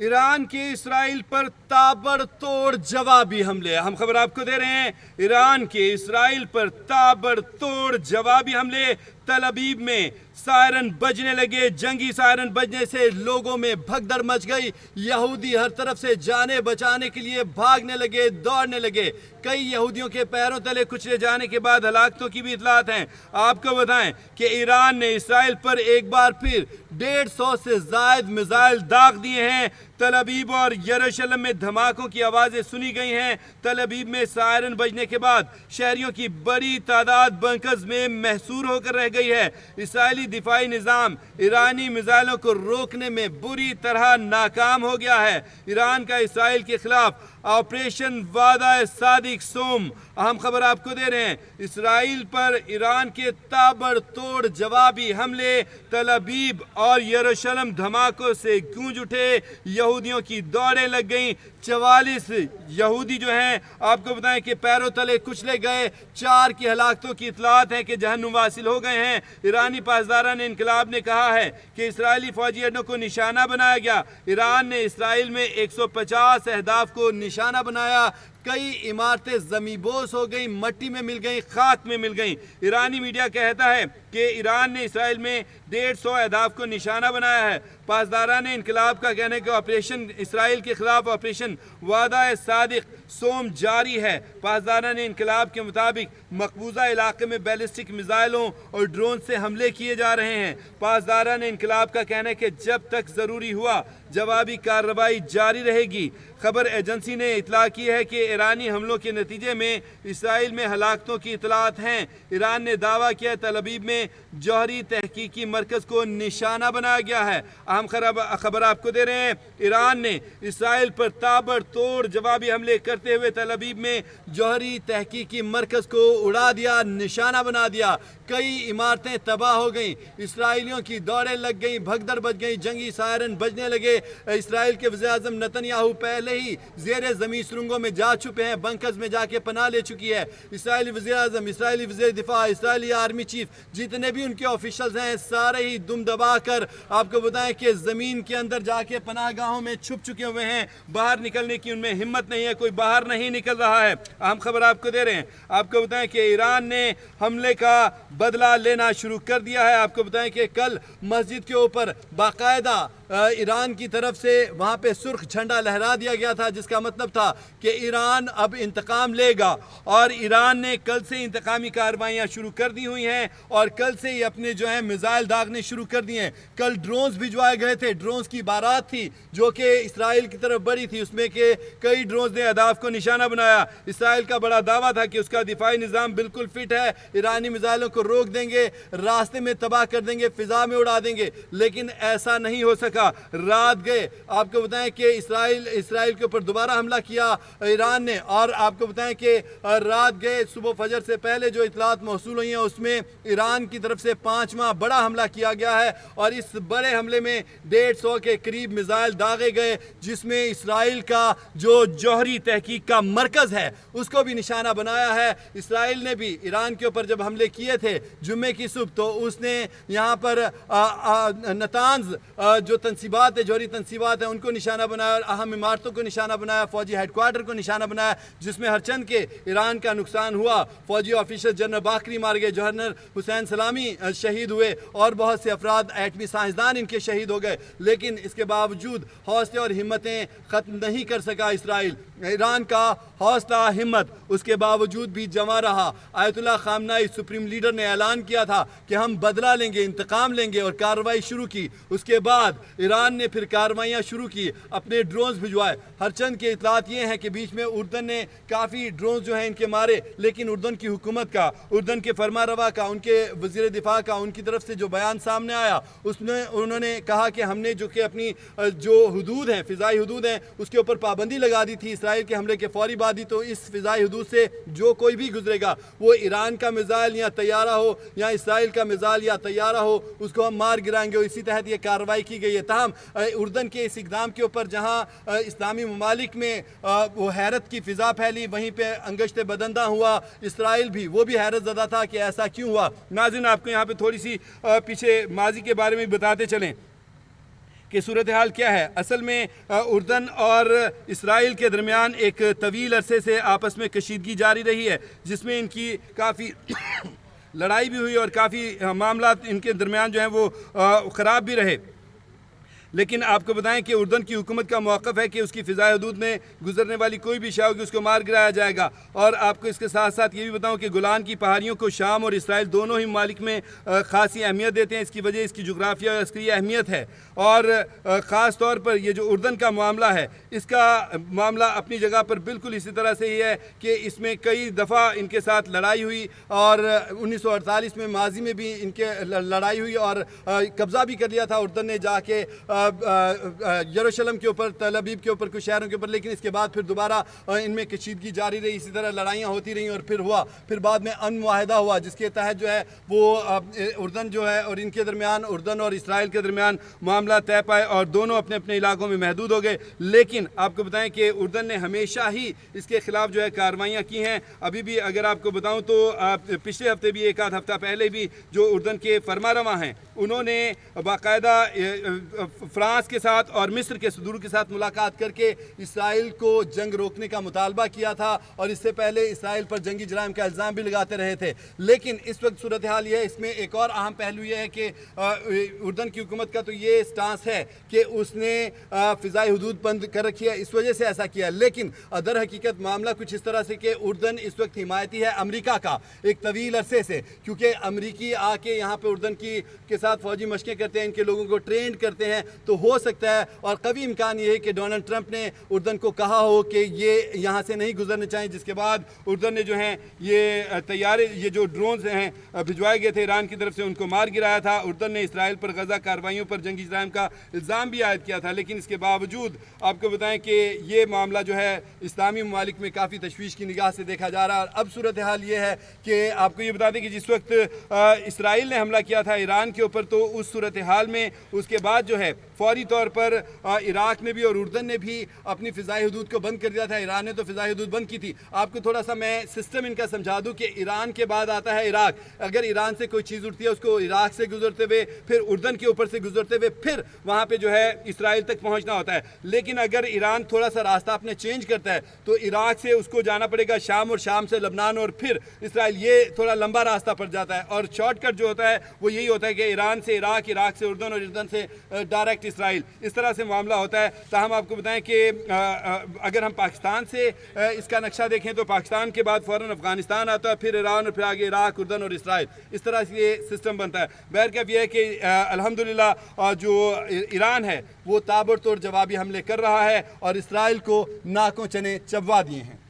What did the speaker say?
Iran के Israel पर ताबड़तोड़ जवाबी हमले। हम खबर आपको दे रहे हैं, ईरान के इसराइल पर ताबड़तोड़ जवाबी हमले। तल अबीब में सायरन बजने लगे, जंगी सायरन बजने से लोगों में भगदड़ मच गई। यहूदी हर तरफ से जाने बचाने के लिए भागने लगे, दौड़ने लगे। कई यहूदियों के पैरों तले कुचले जाने के बाद हलाकतों की भी इतलात हैं। आपको बताएं कि ईरान ने इसराइल पर एक बार फिर 150 से ज़ायद मिसाइल दाग दिए हैं। तल अबीब और यरूशलेम में धमाकों की आवाज़ें सुनी गई हैं। तल अबीब में सायरन बजने के बाद शहरियों की बड़ी तादाद बंकर्स में महसूर होकर रह गई है। इसराइली दिफाई निज़ाम ईरानी मिसाइलों को रोकने में बुरी तरह नाकाम हो गया है। ईरान का इसराइल के खिलाफ ऑपरेशन वादा सादिक सोम, अहम खबर आपको दे रहे हैं। इसराइल पर ईरान के ताबड़तोड़ जवाबी हमले। तल अबीब और यरूशलेम धमाकों से गूंज उठे, यहूदियों की दौड़ें लग गईं। 44 यहूदी जो हैं, आपको बताएं कि पैरों तले कुचले गए। 4 की हलाकतों की इतलात है कि जहन्नुम वासिल हो गए हैं। ईरानी पासदारान इनकलाब ने कहा है कि इसराइली फौजी अड्डों को निशाना बनाया गया। ईरान ने इसराइल में 150 अहदाफ को निशाना बनाया। कई इमारतें ज़मींबोस हो गई, मट्टी में मिल गई, खाक में मिल गई। ईरानी मीडिया कहता है कि ईरान ने इसराइल में 150 अहदाफ को निशाना बनाया है। पासदारान इनकलाब का कहना है कि ऑपरेशन इसराइल के खिलाफ ऑपरेशन वादा सादिक सोम जारी है। पासदारान इनकलाब के मुताबिक मकबूजा इलाके में बैलिस्टिक मिसाइलों और ड्रोन से हमले किए जा रहे हैं। पासदारान इनकलाब का कहना है कि जब तक ज़रूरी हुआ जवाबी कार्रवाई जारी रहेगी। खबर एजेंसी ने इतला की है कि ईरानी हमलों के नतीजे में इसराइल में हलाकतों की इतलात हैं। ईरान ने दावा किया तल अबीब में जौहरी तहकीकी मरकज़ को निशाना बनाया गया है। अहम खबर आपको दे रहे हैं, ईरान ने इसराइल पर ताबड़तोड़ जवाबी हमले करते हुए तल अबीब में जौहरी तहकीकी मरकज़ को उड़ा दिया, निशाना बना दिया। कई इमारतें तबाह हो गईं, इसराइलियों की दौड़ें लग गईं, भगदड़ बज गई, जंगी सायरन बजने लगे। इसराइल के वज़ीर-ए-आज़म नेतन्याहू पहले ही ज़ेरे ज़मीन सुरंगों में जा चुके हैं, बंकर्स में जाके पनाह ले चुकी है। इसराइली वज़ीर-ए-आज़म, इसराइली वज़ीर दिफा, इसराइली आर्मी चीफ, जितने भी उनके ऑफिशल्स हैं, सारे ही दुम दबा कर आपको बताएं कि ज़मीन के अंदर जाके पनाह गाहों में छुप चुके हुए हैं। बाहर निकलने की उनमें हिम्मत नहीं है, कोई बाहर नहीं निकल रहा है। अहम खबर आपको दे रहे हैं, आपको बताएं कि ईरान ने हमले का बदला लेना शुरू कर दिया है। आपको बताएं कि कल मस्जिद के ऊपर बाकायदा ईरान की तरफ से वहाँ पे सुर्ख झंडा लहरा दिया गया था, जिसका मतलब था कि ईरान अब इंतकाम लेगा। और ईरान ने कल से इंतकामी कार्रवाइयाँ शुरू कर दी हुई हैं और कल से ही अपने जो है मिसाइल दागने शुरू कर दिए हैं। कल ड्रोन्स भिजवाए गए थे, ड्रोन्स की बारात थी जो कि इसराइल की तरफ बढ़ी थी। उसमें के कई ड्रोन्स ने अहदाफ को निशाना बनाया। इसराइल का बड़ा दावा था कि उसका दिफाई निज़ाम बिल्कुल फिट है, ईरानी मिसाइलों को रोक देंगे, रास्ते में तबाह कर देंगे, फिजा में उड़ा देंगे। लेकिन ऐसा नहीं हो सका। रात गए, आपको बताएं कि इसराइल के ऊपर दोबारा हमला किया ईरान ने। और आपको बताएं कि रात गए, सुबह फजर से पहले जो इतलात मौसूल हुई हैं उसमें ईरान की तरफ से 5वां बड़ा हमला किया गया है। और इस बड़े हमले में 150 के करीब मिसाइल दागे गए, जिसमें इसराइल का जो जौहरी तहकीक का मरकज़ है उसको भी निशाना बनाया है। इसराइल ने भी ईरान के ऊपर जब हमले किए थे जुम्मे की सुबह, तो उसने यहाँ पर नतान्ज जो तंसीबात है, जौहरी तंसीबात है, उनको निशाना बनाया और अहम इमारतों को निशाना बनाया, फौजी हेडक्वार्टर को निशाना बनाया, जिसमें हरचंद के ईरान का नुकसान हुआ। फौजी ऑफिसर जनरल बाकरी मार गए, जनरल हुसैन सलामी शहीद हुए और बहुत से अफराद एटमी साइंसदान इनके शहीद हो गए। लेकिन इसके बावजूद हौसले और हिम्मतें ख़त्म नहीं कर सका इसराइल। ईरान का हौसला हिम्मत उसके बावजूद भी जमा रहा। आयतुल्लाह खामनाई सुप्रीम लीडर ने ऐलान किया था कि हम बदला लेंगे, इंतकाम लेंगे, और कार्रवाई शुरू की। उसके बाद ईरान ने फिर कार्रवाइयाँ शुरू की, अपने ड्रोन्स भिजवाए। हरचंद के इतलात ये हैं कि बीच में उर्दन ने काफ़ी ड्रोन्स जो हैं इनके मारे, लेकिन उर्दन की हुकूमत का, उर्दन के फरमारवा का, उनके वज़ीर दिफा का, उनकी तरफ से जो बयान सामने आया उसमें उन्होंने कहा कि हमने जो कि अपनी जो हदूद हैं, फ़िज़ाई हदूद हैं, उसके ऊपर पाबंदी लगा दी थी इसराइल के हमले के फौरी बाद ही। तो इस फ़िज़ाई हदूद से जो कोई भी गुजरेगा, वो ईरान का मिसाइल या तैयारा हो या इसराइल का मिसाइल या तैयारा हो, उसको हम मार गिराएंगे। और इसी तहत ये कार्रवाई की गई है। तमाम उर्दन के इस इक़दाम के ऊपर जहाँ इस्लामी ममालिक में वो हैरत की फ़िज़ा फैली, वहीं पे अंगश्त बदंदा हुआ। इसराइल भी वो भी हैरत ज़दा था कि ऐसा क्यों हुआ। नाज़रीन, आपको यहाँ पे थोड़ी सी पीछे माजी के बारे में बताते चलें कि सूरत हाल क्या है। असल में उर्दन और इसराइल के दरमियान एक तवील अरसे से आपस में कशीदगी जारी रही है, जिसमें इनकी काफ़ी लड़ाई भी हुई और काफ़ी मामला इनके दरमियान जो हैं वो ख़राब भी रहे। लेकिन आपको बताएं कि उर्दन की हुकूमत का मौक़िफ़ है कि उसकी फ़िज़ाई हदूद में गुजरने वाली कोई भी शय होगी उसको मार गिराया जाएगा। और आपको इसके साथ साथ ये भी बताऊं कि गोलान की पहाड़ियों को शाम और इसराइल दोनों ही ममालिक में ख़ासी अहमियत देते हैं। इसकी वजह इसकी जोग्राफिया और इसकी अहमियत है। और ख़ास तौर पर ये जो उर्दन का मामला है, इसका मामला अपनी जगह पर बिल्कुल इसी तरह से ही है कि इसमें कई दफ़ा इनके साथ लड़ाई हुई और 1948 में माजी में भी इनके लड़ाई हुई और कब्ज़ा भी कर लिया था उर्दन ने जाके यरूशलेम के ऊपर, तल अबीब के ऊपर, कुछ शहरों के ऊपर। लेकिन इसके बाद फिर दोबारा इनमें कशीदगी जारी रही, इसी तरह लड़ाइयाँ होती रहीं और फिर बाद में अमन मुआहदा हुआ, जिसके तहत जो है वो उर्दन जो है और इनके दरमियान, उर्दन और इसराइल के दरमियान मामला तय पाए और दोनों अपने अपने इलाकों में महदूद हो गए। लेकिन आपको बताएं कि उर्दन ने हमेशा ही इसके खिलाफ जो है कार्रवाइयाँ की हैं। अभी भी अगर आपको बताऊँ तो पिछले हफ्ते भी, एक आध हफ्ता पहले भी, जो उर्दन के फरमारवा हैं उन्होंने बाकायदा फ्रांस के साथ और मिस्र के सदूर के साथ मुलाकात करके इसराइल को जंग रोकने का मुतालबा किया था और इससे पहले इसराइल पर जंगी जराइम का इल्ज़ाम भी लगाते रहे थे। लेकिन इस वक्त सूरत हाल ये है, इसमें एक और अहम पहलू ये है कि उर्दन की हुकूमत का तो ये स्टांस है कि उसने फ़िज़ाई हदूद बंद कर रखी है, इस वजह से ऐसा किया। लेकिन दर हकीकत मामला कुछ इस तरह से कि उर्दन इस वक्त हिमायती है अमरीका का एक तवील अरसे से, क्योंकि अमरीकी आके यहाँ पर उर्दन के साथ फ़ौजी मशक़ें करते हैं, इनके लोगों को ट्रेंड करते हैं। तो हो सकता है और कभी इम्कान ये है कि डोनाल्ड ट्रंप ने उर्दन को कहा हो कि ये यहाँ से नहीं गुजरने चाहिए, जिसके बाद उर्दन ने जो हैं ये तैयारे, ये जो ड्रोन्स हैं भिजवाए गए थे ईरान की तरफ से, उनको मार गिराया था। उर्दन ने इसराइल पर गजा कार्रवाइयों पर जंगी जराइम का इल्ज़ाम भी आयद किया था। लेकिन इसके बावजूद आपको बताएं कि ये मामला जो है इस्लामी ममालिक में काफ़ी तशवीश की निगाह से देखा जा रहा है। अब सूरत हाल ये है कि आपको ये बता दें कि जिस वक्त इसराइल ने हमला किया था ईरान के ऊपर, तो उस सूरत हाल में उसके बाद जो है फौरी तौर पर इराक ने भी और उर्दन ने भी अपनी फ़िज़ाई हदूद को बंद कर दिया था। ईरान ने तो फ़िज़ाई हदूद बंद की थी। आपको थोड़ा सा मैं सिस्टम इनका समझा दूं कि ईरान के बाद आता है इराक। अगर ईरान से कोई चीज़ उठती है उसको इराक से गुजरते हुए, फिर उर्दन के ऊपर से गुजरते हुए, फिर वहाँ पे जो है इसराइल तक पहुँचना होता है। लेकिन अगर ईरान थोड़ा सा रास्ता अपने चेंज करता है तो इराक से उसको जाना पड़ेगा शाम और शाम से लबनान और फिर इसराइल। ये थोड़ा लंबा रास्ता पड़ जाता है और शॉर्टकट जो होता है वो यही होता है कि ईरान से इराक, इराक से उर्दन और उर्दन से डायरेक्ट इसराइल, इस तरह से मामला होता है। ताहम आपको बताएं कि अगर हम पाकिस्तान से इसका नक्शा देखें तो पाकिस्तान के बाद फ़ौरन अफगानिस्तान आता है, फिर ईरान और फिर आगे इराक, उर्दन और इसराइल, इस तरह से ये सिस्टम बनता है। बहरकैफ ये है कि अल्हम्दुलिल्लाह जो ईरान है वो ताबड़तोड़ जवाबी हमले कर रहा है और इसराइल को नाकों चने चबवा दिए हैं।